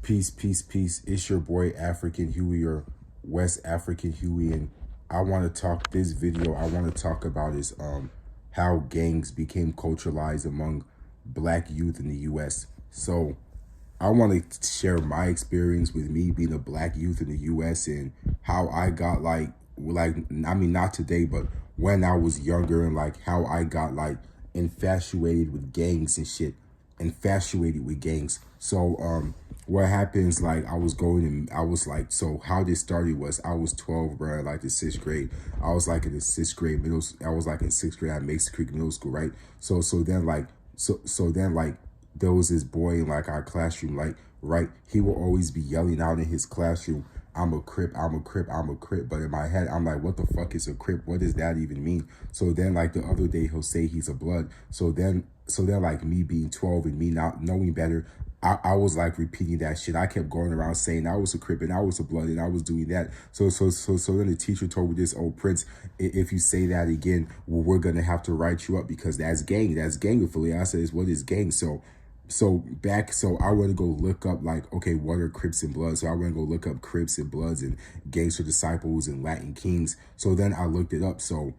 Peace, peace, peace. It's your boy African Huey or West African Huey, and I want to talk this video. I want to talk about is how gangs became culturalized among black youth in the U.S. So I want to share my experience with me being a black youth in the U.S. and how I got I mean not today, but when I was younger and like how I got like infatuated with gangs and shit, infatuated with gangs. So what happens, like I was going and I was like, so how this started was I was 12, bro, like the sixth grade. I was like in the sixth grade I was like in sixth grade at Mason Creek Middle School, right? So then there was this boy in like our classroom, like, right, he will always be yelling out in his classroom, I'm a Crip, I'm a Crip, I'm a Crip. But in my head, I'm like, what the fuck is a Crip? What does that even mean? So then like the other day he'll say he's a blood. So then like me being 12 and me not knowing better, I was like repeating that shit. I kept going around saying I was a Crip and I was a blood and I was doing that. So then the teacher told me this, oh Prince, if you say that again, well, we're gonna have to write you up because that's gang affiliate. I said, what is gang? So I want to go look up like, okay, what are Crips and Bloods? So I want to go look up Crips and Bloods and Gangster Disciples and Latin Kings. So then I looked it up. So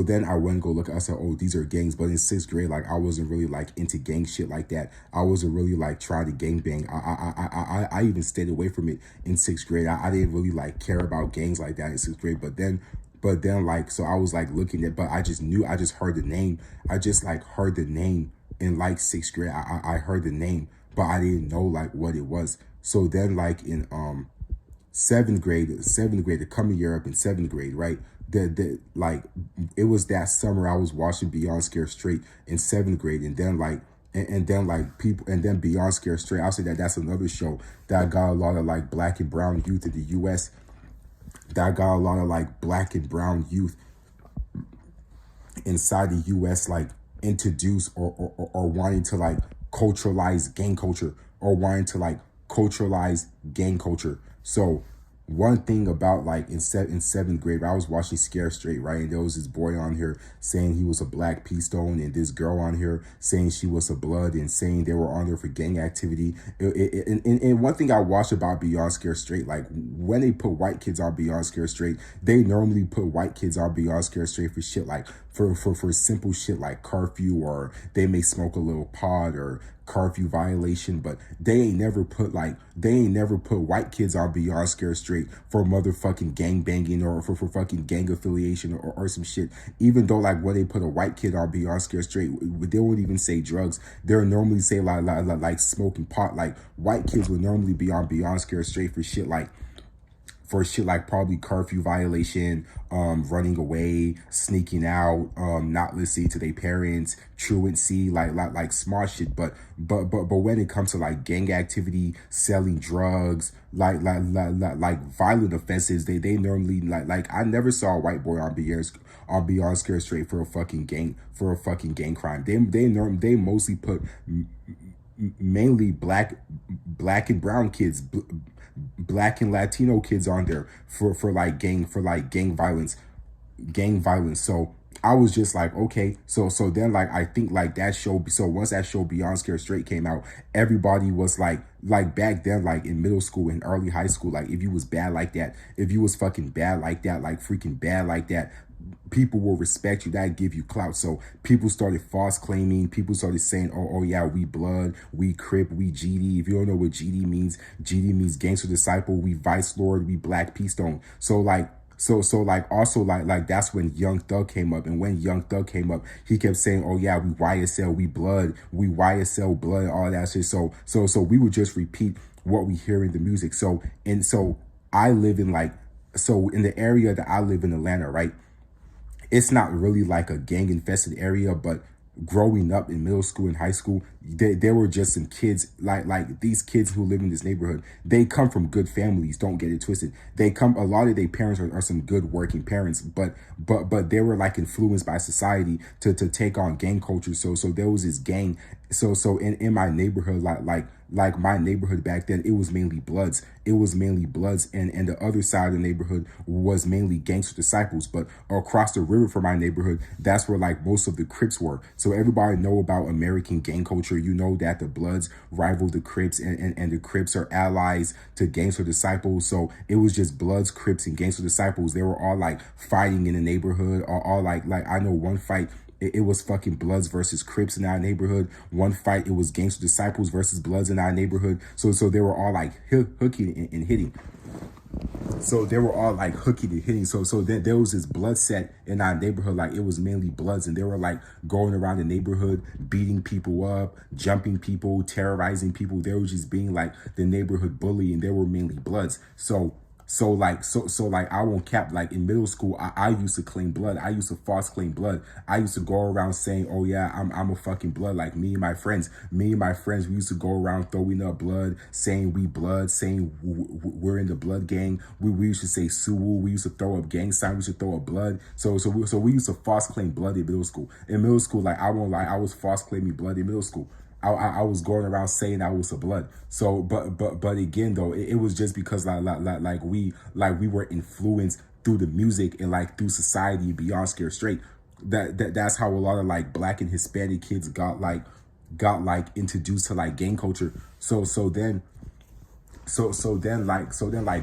then I went and go look, I said, oh, these are gangs. But in sixth grade, like I wasn't really like into gang shit like that. I wasn't really like trying to gang bang. I even stayed away from it in sixth grade. I didn't really like care about gangs like that in sixth grade. But then like, so I was like looking at, but I just heard the name. I just like heard the name in like sixth grade. I heard the name, but I didn't know like what it was. So then like in seventh grade, the coming year up in seventh grade, right? Like it was that summer I was watching Beyond Scare Straight in seventh grade, and then like and then like people, and then Beyond Scare Straight, I'll say that's another show that got a lot of like black and brown youth in the US, that got a lot of like black and brown youth inside the US like introduce or wanting to like culturalize gang culture or wanting to like culturalize gang culture. So one thing about like in seventh grade, I was watching Scare Straight, right? And there was this boy on here saying he was a black pea stone, and this girl on here saying she was a blood and saying they were on there for gang activity. And one thing I watched about Beyond Scare Straight, like when they put white kids on Beyond Scare Straight, they normally put white kids on Beyond Scare Straight for shit like for simple shit like curfew, or they may smoke a little pot or curfew violation, but they ain't never put white kids on Beyond Scare Straight for motherfucking gang banging or for fucking gang affiliation or some shit. Even though like when they put a white kid on Beyond Scare Straight, they won't even say drugs. They'll normally say like smoking pot. Like white kids would normally be on Beyond Scare Straight for shit like probably curfew violation, running away, sneaking out, not listening to their parents, truancy, like smart shit. But when it comes to like gang activity, selling drugs, like violent offenses, they normally like I never saw a white boy on Beyond Scare Straight for a fucking gang crime. They mostly put mainly black and brown kids, black and Latino kids on there for gang violence. So I was just like, okay. So then like I think like that show. So once that show Beyond Scare Straight came out, everybody was like back then, like in middle school and early high school, like if you was bad like that, if you was fucking bad like that, like freaking bad like that, people will respect you. That give you clout. So people started false claiming. People started saying, oh yeah, we blood, we Crip, we GD. If you don't know what GD means Gangster Disciple. We Vice Lord, we Black Pea Stone. So like also like that's when Young Thug came up. And when Young Thug came up, he kept saying, oh yeah, we YSL, we blood, we YSL blood, all that shit. So we would just repeat what we hear in the music. So I live in in the area that I live in, Atlanta, right? It's not really like a gang infested area, but growing up in middle school and high school, there were just some kids like these kids who live in this neighborhood. They come from good families. Don't get it twisted. A lot of their parents are some good working parents, but they were like influenced by society to take on gang culture. So there was this gang. so in my neighborhood, like my neighborhood back then, it was mainly Bloods. It was mainly Bloods, and the other side of the neighborhood was mainly Gangster Disciples. But across the river from my neighborhood, that's where like most of the Crips were. So everybody know about American gang culture. You know that the Bloods rival the Crips, and the Crips are allies to Gangster Disciples. So it was just Bloods, Crips, and Gangster Disciples. They were all like fighting in the neighborhood, or all like I know one fight, it was fucking Bloods versus Crips in our neighborhood. One fight, it was Gangster Disciples versus Bloods in our neighborhood. So they were all like hooking and hitting. So they were all like hooking and hitting. So then there was this blood set in our neighborhood. Like it was mainly Bloods, and they were like going around the neighborhood, beating people up, jumping people, terrorizing people. They were just being like the neighborhood bully, and they were mainly Bloods. So I won't cap, like in middle school, I used to claim blood. I used to false claim blood. I used to go around saying, oh yeah, I'm a fucking blood. Like me and my friends, we used to go around throwing up blood, saying we blood, saying we're in the blood gang. We used to say Suwu. We used to throw up gang signs. We used to throw up blood. So we used to false claim blood in middle school. In middle school, like I won't lie, I was false claiming blood in middle school. I was going around saying I was a blood. So, but again though, it was just because like we were influenced through the music and like through society beyond Scared Straight. That's how a lot of like Black and Hispanic kids got introduced to like gang culture. So then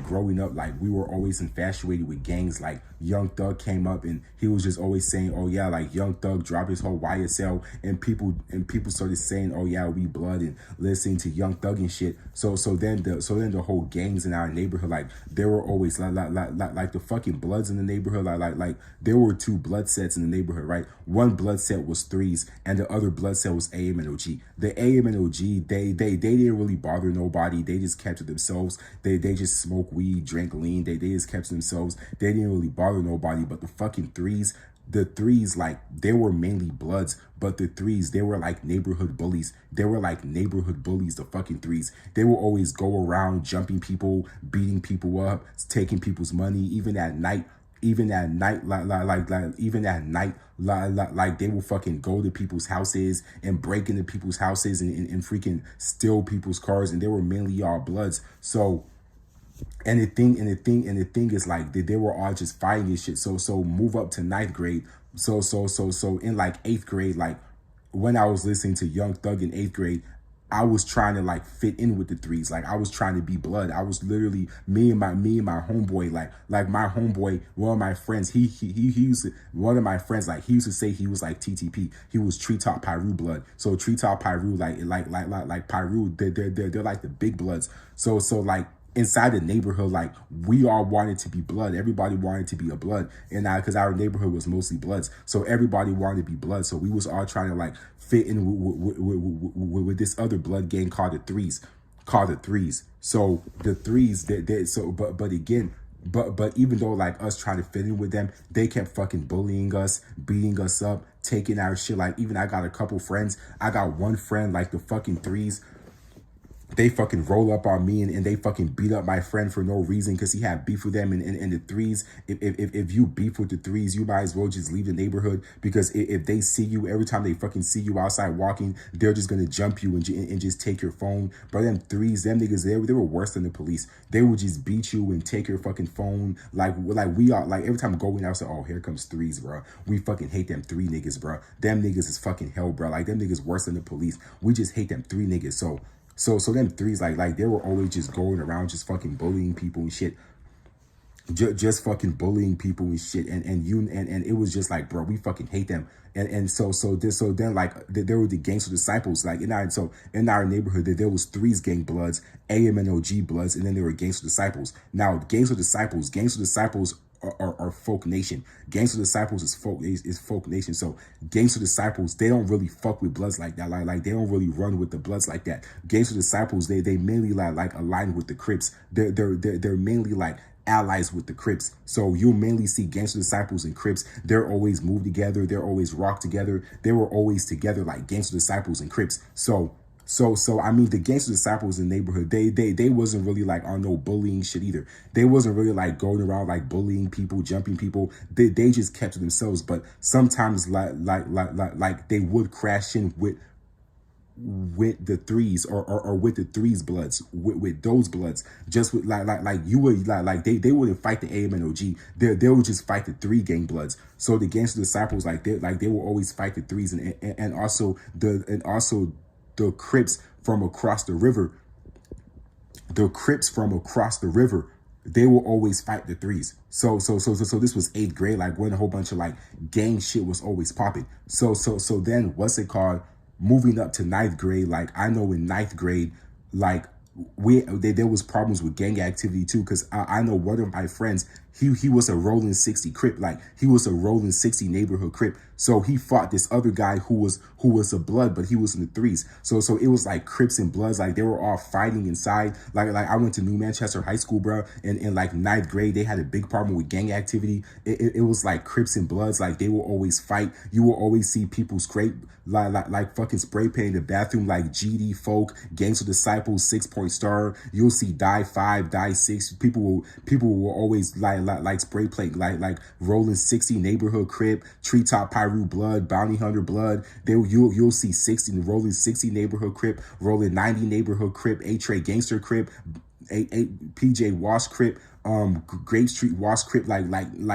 growing up, like we were always infatuated with gangs. Like Young Thug came up and he was just always saying, oh yeah, like Young Thug dropped his whole YSL, and people started saying, oh yeah, we blood, and listening to Young Thug and shit. So then the whole gangs in our neighborhood, like there were always like the fucking Bloods in the neighborhood. Like there were two blood sets in the neighborhood, right? One blood set was Threes, and the other blood set was AM and OG. The AM and OG, they didn't really bother nobody. They just kept to themselves. They just smoked weed, drank lean. They just kept to themselves. They didn't really bother nobody. But the threes, like they were mainly Bloods, but the threes, they were like neighborhood bullies. They were like neighborhood bullies, the fucking threes. They will always go around jumping people, beating people up, taking people's money, even at night. Like they will fucking go to people's houses and break into people's houses and freaking steal people's cars, and they were mainly all Bloods. So and the thing is like they were all just fighting and shit. So move up to ninth grade. So in like eighth grade, like when I was listening to Young Thug in eighth grade, I was trying to like fit in with the threes. Like I was trying to be Blood. I was literally me and my homeboy, like my homeboy, one of my friends, he used to, one of my friends, like he used to say he was like TTP. He was Treetop Pyru Blood. So Treetop Pyru, like Pyru, they're like the big Bloods. So like inside the neighborhood, like we all wanted to be Blood. Everybody wanted to be a Blood, and because our neighborhood was mostly Bloods, so everybody wanted to be Blood. So we was all trying to like fit in with this other Blood gang called the Threes. So the Threes, but again. But even though like us trying to fit in with them, they kept fucking bullying us, beating us up, taking our shit. Like even I got a couple friends. I got one friend, like the fucking Threes, they fucking roll up on me and they fucking beat up my friend for no reason because he had beef with them. And the Threes, if you beef with the Threes, you might as well just leave the neighborhood, because if they see you, every time they fucking see you outside walking, they're just gonna jump you and just take your phone. But them Threes, them niggas, they were worse than the police. They would just beat you and take your fucking phone. Like we are, like every time going out, say, oh, here comes Threes, bro. We fucking hate them three niggas, bro. Them niggas is fucking hell, bro. Like them niggas worse than the police. We just hate them three niggas. So them Threes, like they were always just going around just fucking bullying people and shit. Just fucking bullying people and shit. And it was just like, bro, we fucking hate them. And so then like there were the Gangsta Disciples, like in our neighborhood, there was Threes gang Bloods, AM and OG Bloods, and then there were Gangsta Disciples. Now Gangsta Disciples are folk nation. Gangsta Disciples is folk nation. So Gangsta Disciples, they don't really fuck with Bloods like that. Like they don't really run with the Bloods like that. Gangsta Disciples, they mainly like align with the Crips. They're mainly like allies with the Crips. So you'll mainly see Gangsta Disciples and Crips. They're always move together. They're always rock together. They were always together, like Gangsta Disciples and Crips. So I mean, the Gangsta Disciples in the neighborhood, they wasn't really like on no bullying shit either. They wasn't really like going around like bullying people, jumping people. They just kept to themselves. But sometimes like they would crash in with the threes or with the threes bloods, with those bloods, just with like you would like they wouldn't fight the AM and OG. They would just fight the three gang bloods. So the Gangsta Disciples, they will always fight the threes, and also the Crips from across the river. The Crips from across the river, they will always fight the threes. So this was eighth grade, like when a whole bunch of like gang shit was always popping. So then what's it called? Moving up to ninth grade, like I know in ninth grade, like there was problems with gang activity too, because I know one of my friends, he was a rolling 60 Crip, like he was a rolling 60 neighborhood Crip. So he fought this other guy who was a blood, but he was in the threes. So it was like Crips and Bloods, like they were all fighting inside. Like I went to New Manchester High School, bro, and in like ninth grade they had a big problem with gang activity. It was like Crips and Bloods, like they will always fight. You will always see people scrape like fucking spray paint in the bathroom, like GD Folk, Gangsta Disciples, 6 Point Star. You'll see Die 5, Die 6. People will always like spray paint like rolling 60 neighborhood Crip, Treetop Pyru Blood, Bounty Hunter Blood. You'll see 60 rolling 60 neighborhood Crip, rolling 90 neighborhood Crip, A-Tray Gangster Crip, a PJ Wash Crip, Grape Street Wash Crip. Like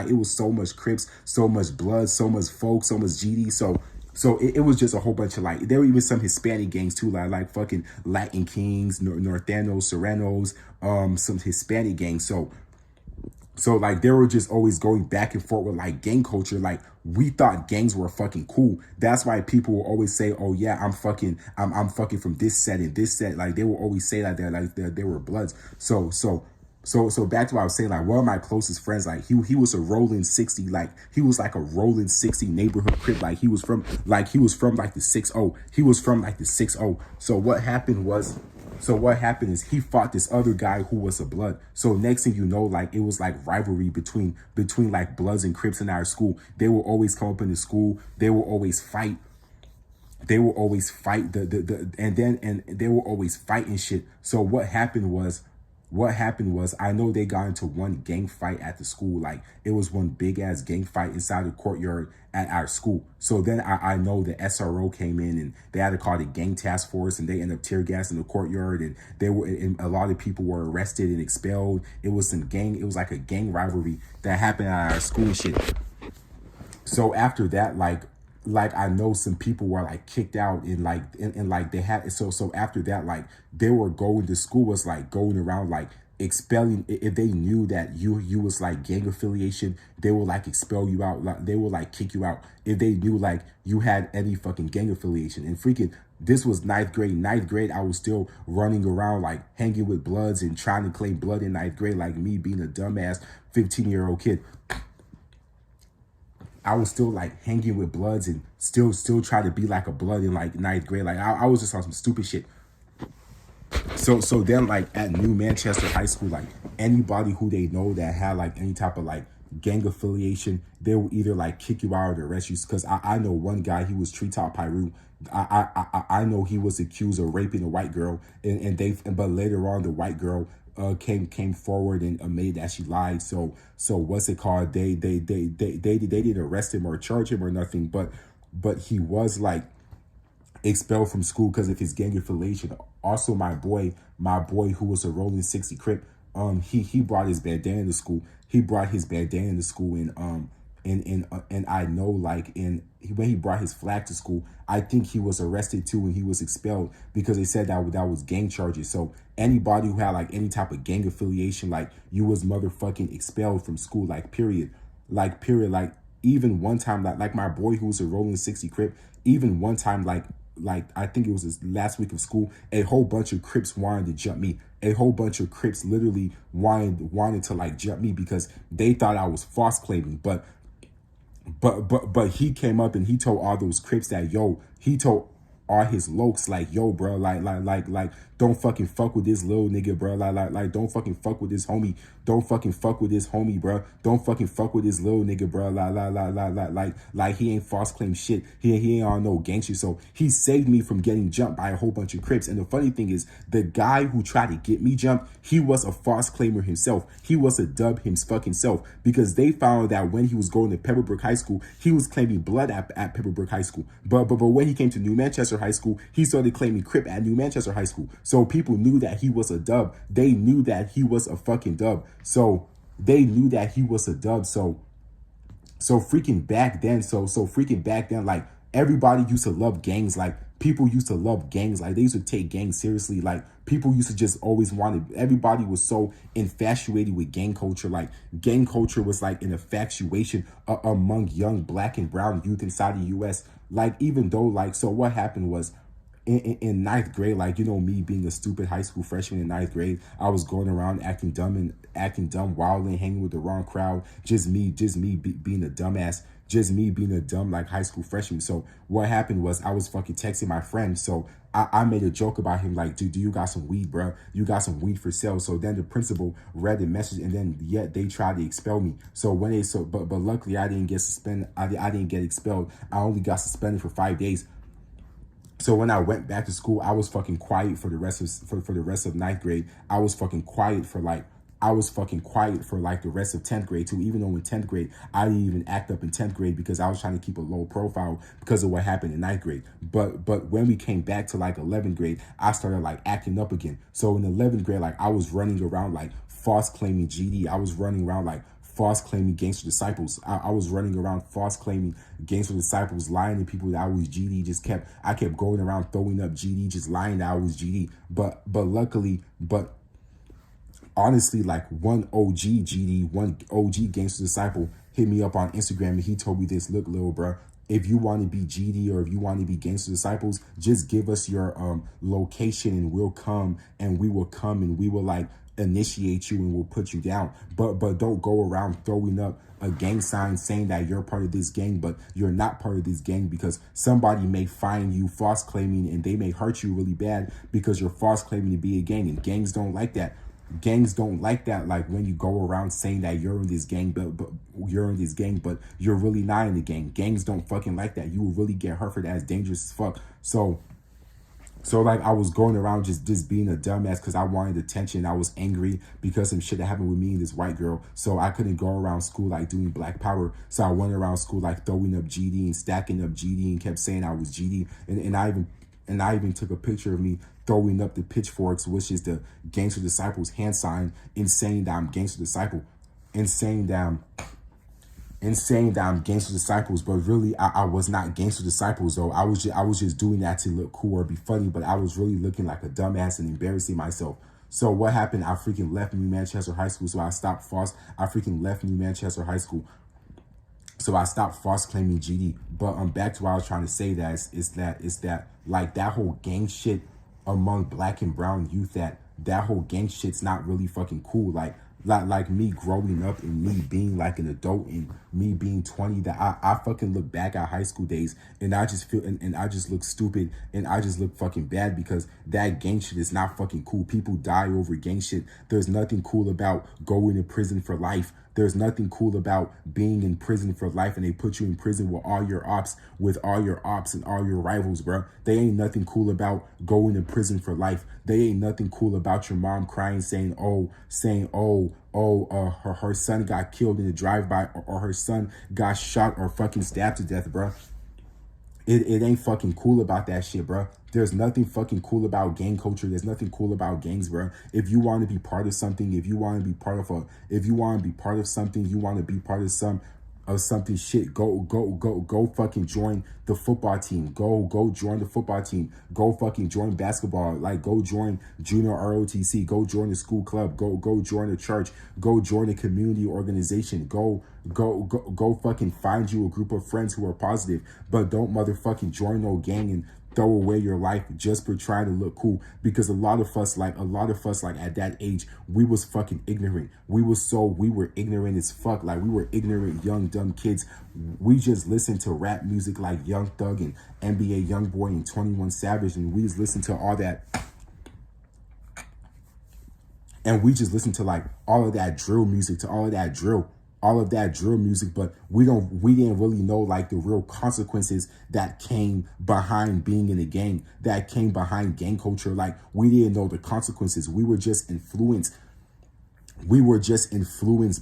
it was so much Crips, so much Blood, so much Folk, so much GD. So it was just a whole bunch of like, there were even some Hispanic gangs too, like fucking Latin Kings, Norteños, Serranos, some Hispanic gangs. So like they were just always going back and forth with like gang culture. Like we thought gangs were fucking cool. That's why people will always say, "Oh yeah, I'm fucking from this set and this set." Like they will always say that they were Bloods. So back to what I was saying, like one of my closest friends, like he was a rolling 60, like he was like a rolling 60 neighborhood Crip, like he was from like the 6-0. He was from like the 6-0. So what happened is he fought this other guy who was a Blood. So next thing you know, like it was like rivalry between like Bloods and Crips in our school. They will always come up in the school. They will always fight. They will always fight and they will always fight and shit. So what happened was I know they got into one gang fight at the school. Like it was one big ass gang fight inside the courtyard at our school. So then I know the SRO came in and they had to call the gang task force, and they ended up tear gassing the courtyard, and a lot of people were arrested and expelled. It was like a gang rivalry that happened at our school and shit. So after that, like I know some people were like kicked out, and like they had so after that, like they were going to school was like going around like expelling. If they knew that you was like gang affiliation, they will like expel you out. Like they will like kick you out if they knew like you had any fucking gang affiliation. And freaking, this was ninth grade. I was still running around like hanging with Bloods and trying to claim blood in ninth grade, like me being a dumbass 15-year-old kid. I was still like hanging with Bloods and still try to be like a Blood in like ninth grade. Like I was just on some stupid shit. So then like at New Manchester High School, like anybody who they know that had like any type of like gang affiliation, they will either like kick you out or arrest you. Because I know one guy, he was Treetop Pyru. I know he was accused of raping a white girl, but later on the white girl came forward and admitted that she lied. So what's it called? They didn't arrest him or charge him or nothing, but he was like expelled from school because of his gang affiliation. Also, my boy who was a rolling 60 Crip, he brought his bandana to school. And I know like when he brought his flag to school, I think he was arrested too and he was expelled because they said that was gang charges. So anybody who had like any type of gang affiliation, like you was motherfucking expelled from school, like period. Like even one time, like my boy who was a rolling 60 Crip, even one time, like I think it was his last week of school, a whole bunch of Crips wanted to jump me. A whole bunch of Crips literally wanted to like jump me because they thought I was false claiming. But he came up and he told all those Crips that he told all his lokes like, yo, bro, like Don't fucking fuck with this little nigga, bro. Like, don't fucking fuck with this homie. Don't fucking fuck with this homie, bro. Don't fucking fuck with this little nigga, bro. Like he ain't false claim shit. He ain't on no gang shit. So he saved me from getting jumped by a whole bunch of Crips. And the funny thing is, the guy who tried to get me jumped, he was a false claimer himself. He was a dub his fucking self, because they found that when he was going to Pebblebrook High School, he was claiming blood at Pebblebrook High School. But when he came to New Manchester High School, he started claiming Crip at New Manchester High School. So people knew that he was a dub. They knew that he was a fucking dub. So they knew that he was a dub. So freaking back then, freaking back then, like, everybody used to love gangs. Like, people used to love gangs. Like, they used to take gangs seriously. Like, people used to just always everybody was so infatuated with gang culture. Like, gang culture was like an infatuation among young black and brown youth inside the US. Like, even though, like, so what happened was, in ninth grade, like, you know, me being a stupid high school freshman in ninth grade, I was going around acting dumb, wildly, hanging with the wrong crowd. Just me being a dumbass. Just me being a dumb, like, high school freshman. So what happened was, I was fucking texting my friend. So I made a joke about him, like, dude, do you got some weed, bro? You got some weed for sale? So then the principal read the message, and then yet they tried to expel me. So but luckily I didn't get suspended. I didn't get expelled. I only got suspended for 5 days. So when I went back to school, I was fucking quiet for the rest of ninth grade. I was fucking quiet for like the rest of 10th grade too. Even though in 10th grade, I didn't even act up in 10th grade because I was trying to keep a low profile because of what happened in ninth grade. But when we came back to like 11th grade, I started like acting up again. So in 11th grade, like, I was running around like false claiming GD. I was running around like false claiming Gangsta Disciples. I was running around false claiming Gangsta Disciples, lying to people that I was GD. I kept going around throwing up GD, just lying that I was GD. But honestly, like, one OG Gangsta Disciple hit me up on Instagram, and he told me this: look, little bro, if you want to be GD or if you want to be Gangsta Disciples, just give us your location, and we'll come, and we will like initiate you, and we'll put you down. But don't go around throwing up a gang sign saying that you're part of this gang, but you're not part of this gang, because somebody may find you false claiming, and they may hurt you really bad because you're false claiming to be a gang, and gangs don't like that. Gangs don't like that. Like, when you go around saying that you're in this gang, but you're in this gang, but you're really not in the gang. Gangs don't fucking like that. You will really get hurt for that. It's dangerous as fuck. So like, I was going around just being a dumbass because I wanted attention. I was angry because some shit that happened with me and this white girl. So I couldn't go around school like doing black power. So I went around school like throwing up GD and stacking up GD, and kept saying I was GD. And I even took a picture of me throwing up the pitchforks, which is the Gangsta Disciples hand sign, and saying that I'm Gangsta Disciple, and saying that I'm Gangsta Disciples. But really, I was not Gangsta Disciples though. I was just doing that to look cool or be funny, but I was really looking like a dumbass and embarrassing myself. So what happened? I freaking left New Manchester High School. So I freaking left New Manchester High School. So I stopped false claiming GD. But back to what I was trying to say, that is that like, that whole gang shit among black and brown youth, that whole gang shit's not really fucking cool. Like me growing up and me being like an adult and me being 20, that I fucking look back at high school days, and I just feel and I just look stupid, and I just look fucking bad, because that gang shit is not fucking cool. People die over gang shit. There's nothing cool about going to prison for life. There's nothing cool about being in prison for life, and they put you in prison with all your ops and all your rivals, bro. They ain't nothing cool about going to prison for life. They ain't nothing cool about your mom crying, saying her son got killed in a drive-by, or her son got shot or fucking stabbed to death, bro. It ain't fucking cool about that shit, bro. There's nothing fucking cool about gang culture. There's nothing cool about gangs, bro. If you want to be part of something, if you want to be part of something, you want to be part of something shit, go fucking join the football team. Go join the football team. Go fucking join basketball. Like, go join junior ROTC. Go join the school club. Go join a church. Go join a community organization. Go fucking find you a group of friends who are positive, but don't motherfucking join no gang and throw away your life just for trying to look cool. Because a lot of us like at that age, we was fucking ignorant. We were ignorant as fuck. Like, we were ignorant, young, dumb kids. We just listened to rap music like Young Thug and NBA Youngboy and 21 Savage, and we just listened to all that. And we just listen to like all of that drill music, to all of that drill music, but we didn't really know like the real consequences that came behind being in a gang, that came behind gang culture. Like we didn't know the consequences. We were just influenced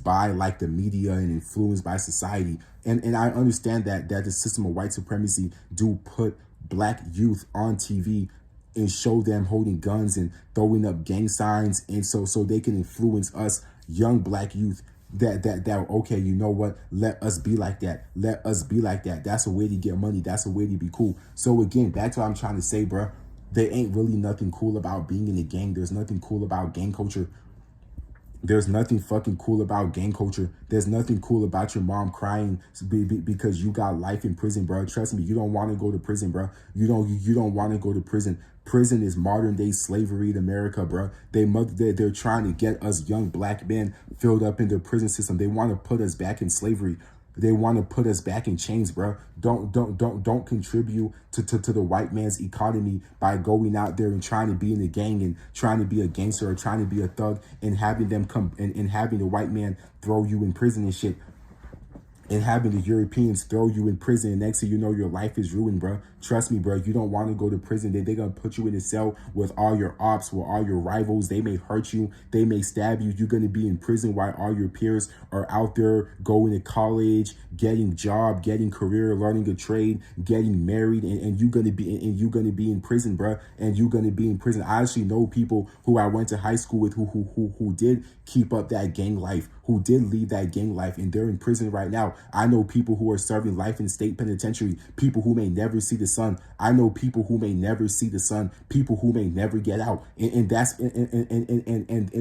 by like the media and influenced by society. And I understand that the system of white supremacy do put black youth on TV and show them holding guns and throwing up gang signs, and so they can influence us young black youth that okay, you know what, let us be like that, that's a way to get money, that's a way to be cool. So again, that's what I'm trying to say, bro. There ain't really nothing cool about being in a gang. There's nothing cool about gang culture. There's nothing fucking cool about gang culture. There's nothing cool about your mom crying because you got life in prison, bro. Trust me, you don't want to go to prison, bro. You don't want to go to prison. Prison is modern day slavery in America, bro. They're trying to get us young black men filled up in the prison system. They want to put us back in slavery. They want to put us back in chains, bro. Don't contribute to the white man's economy by going out there and trying to be in a gang and trying to be a gangster or trying to be a thug and having them come and having the white man throw you in prison and shit. And having the Europeans throw you in prison, and next thing you know, your life is ruined, bro. Trust me, bro. You don't want to go to prison. They're going to put you in a cell with all your ops, with all your rivals. They may hurt you. They may stab you. You're going to be in prison while all your peers are out there going to college, getting job, getting career, learning a trade, getting married, and you're going to be in prison, bro. And you're going to be in prison. I actually know people who I went to high school with who did keep up that gang life, who did lead that gang life, and they're in prison right now. I know people who are serving life in state penitentiary, people who may never see the sun. I know people who may never see the sun, people who may never get out. And it's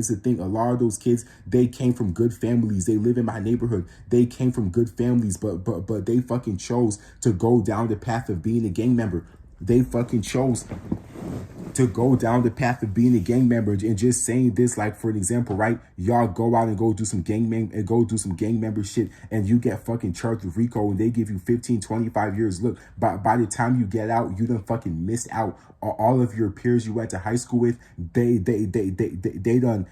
the thing. A lot of those kids, they came from good families. They live in my neighborhood. They came from good families, but they fucking chose to go down the path of being a gang member. They fucking chose to go down the path of being a gang member. And just saying this, like for an example, right? Y'all go out and go do some gang member shit, and you get fucking charged with RICO, and they give you 15, 25 years. Look, by the time you get out, you done fucking missed out. All of your peers you went to high school with, they done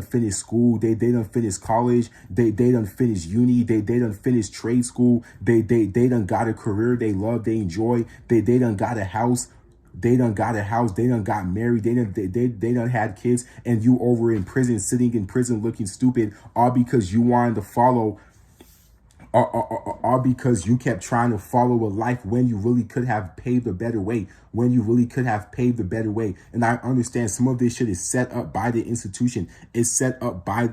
finished school, they done finished college, they done finished uni, they done finished trade school, they done got a career they love, they enjoy, they done got a house. They done got a house. They done got married. They done had kids, and you over in prison, sitting in prison, looking stupid, all because you wanted to follow, all because you kept trying to follow a life when you really could have paved a better way. And I understand some of this shit is set up by the institution. It's set up by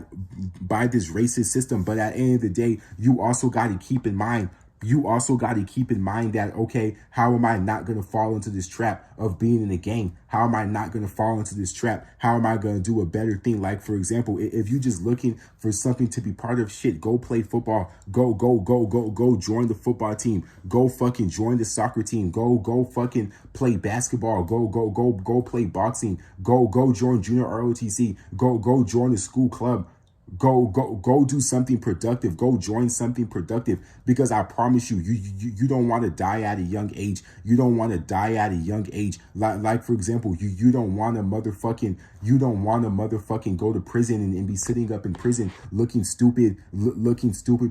this racist system. But at the end of the day, you also got to keep in mind. That, okay, how am I not going to fall into this trap of being in a gang? How am I not going to fall into this trap? How am I going to do a better thing? Like, for example, if you're just looking for something to be part of, shit, go play football. Go join the football team. Go fucking join the soccer team. Go fucking play basketball. Go play boxing. Go join junior ROTC. Go join the school club. Go do something productive. Go join something productive, because I promise you don't want to die at a young age. Like for example, you don't want to motherfucking go to prison and be sitting up in prison looking stupid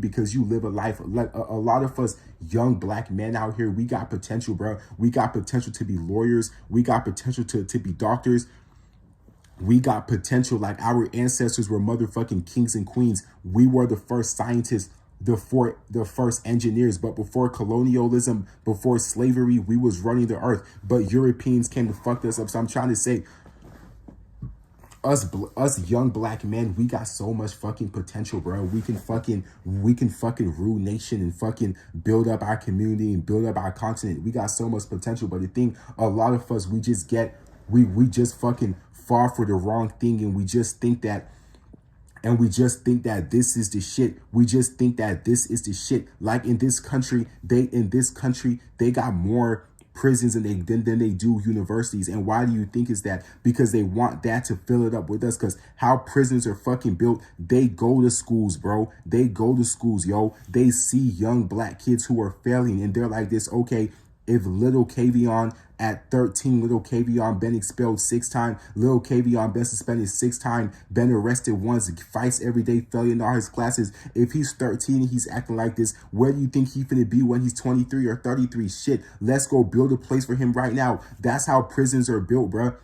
because you live a life. Like a lot of us young black men out here, we got potential, bro. We got potential to be lawyers. We got potential to be doctors. We got potential. Like our ancestors were motherfucking kings and queens. We were the first scientists, the first engineers. But before colonialism, before slavery, we was running the earth. But Europeans came to fuck us up. So I'm trying to say, us young black men, we got so much fucking potential, bro. We can fucking rule nation and fucking build up our community and build up our continent. We got so much potential. But the thing, a lot of us, we just fucking fall for the wrong thing, and we just think that this is the shit. Like in this country, they got more prisons than they do universities. And why do you think is that? Because they want that to fill it up with us. Because how prisons are fucking built, they go to schools, bro. They go to schools, yo. They see young black kids who are failing, and they're like this, okay, If little Kavion at 13, little Kavion been expelled 6 times, little Kavion been suspended 6 times, been arrested once, fights every day, failing all his classes. If he's 13 and he's acting like this, where do you think he's finna be when he's 23 or 33? Shit, let's go build a place for him right now. That's how prisons are built, bruh.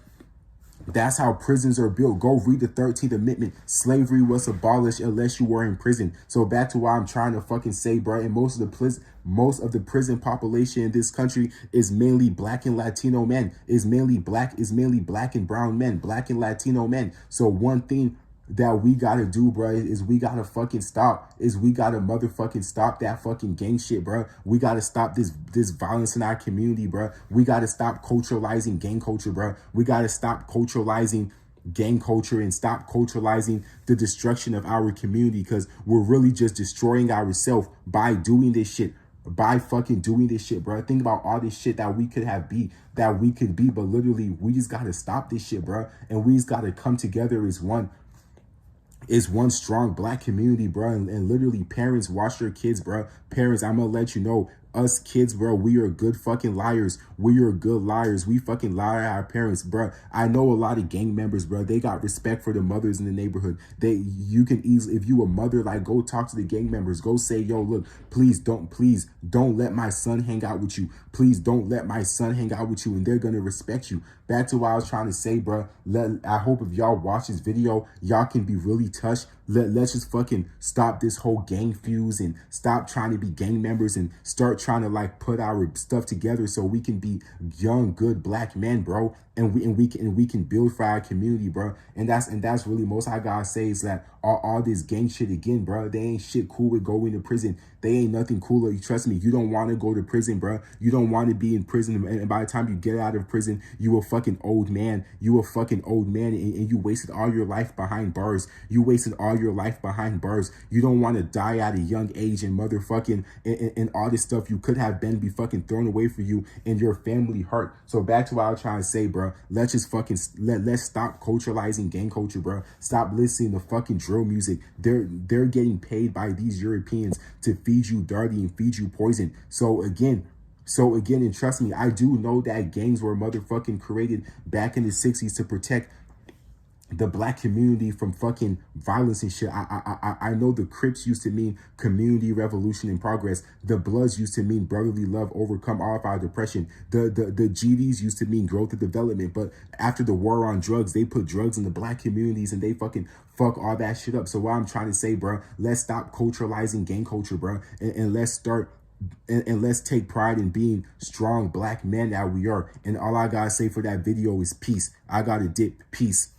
That's how prisons are built. Go read the 13th Amendment. Slavery was abolished unless you were in prison. So back to why I'm trying to fucking say, bro. And most of the prison population in this country is mainly black and Latino men. Is mainly black and brown men, black and Latino men. So one thing that we gotta do, bro, is we gotta fucking stop. Is we gotta motherfucking stop that fucking gang shit, bro. We gotta stop this violence in our community, bro. We gotta stop culturalizing gang culture, bro. We gotta stop culturalizing gang culture and stop culturalizing the destruction of our community, because we're really just destroying ourselves by doing this shit. By fucking doing this shit, bro. Think about all this shit that we could be, but literally we just gotta stop this shit, bro. And we just gotta come together as one. Is one strong black community, bro. And literally, parents, watch your kids, bro. Parents, I'm gonna let you know, us kids, bro, we are good fucking liars. We are good liars. We fucking lie to our parents, bro. I know a lot of gang members, bro. They got respect for the mothers in the neighborhood. You can easily, if you a mother, like, go talk to the gang members. Go say, yo, look, please don't let my son hang out with you. Please don't let my son hang out with you, and they're gonna respect you. Back to what I was trying to say, bro. I hope if y'all watch this video, y'all can be really touched. Let's just fucking stop this whole gang fuse and stop trying to be gang members and start trying to like put our stuff together so we can be young, good black men, bro. And we can build for our community, bro. And that's really most I gotta say is that all this gang shit again, bro. They ain't shit cool with going to prison. They ain't nothing cooler. You trust me. You don't want to go to prison, bro. You don't want to be in prison. And by the time you get out of prison, you a fucking old man. You a fucking old man, and you wasted all your life behind bars. You wasted all your life behind bars. You don't want to die at a young age and motherfucking and all this stuff you could have been be fucking thrown away for you and your family hurt. So back to what I was trying to say, bro. Let's just fucking let's stop culturalizing gang culture, bro. Stop listening to fucking drill music. They're getting paid by these Europeans to feed you dirty and feed you poison. So again, and trust me, I do know that gangs were motherfucking created back in the 60s to protect the black community from fucking violence and shit. I know the Crips used to mean community revolution and progress. The Bloods used to mean brotherly love, overcome all of our depression. The GDs used to mean growth and development. But after the war on drugs, they put drugs in the black communities and they fucking fuck all that shit up. So what I'm trying to say, bro, let's stop culturalizing gang culture, bro, and let's start and let's take pride in being strong black men that we are. And all I gotta say for that video is peace. I gotta dip. Peace.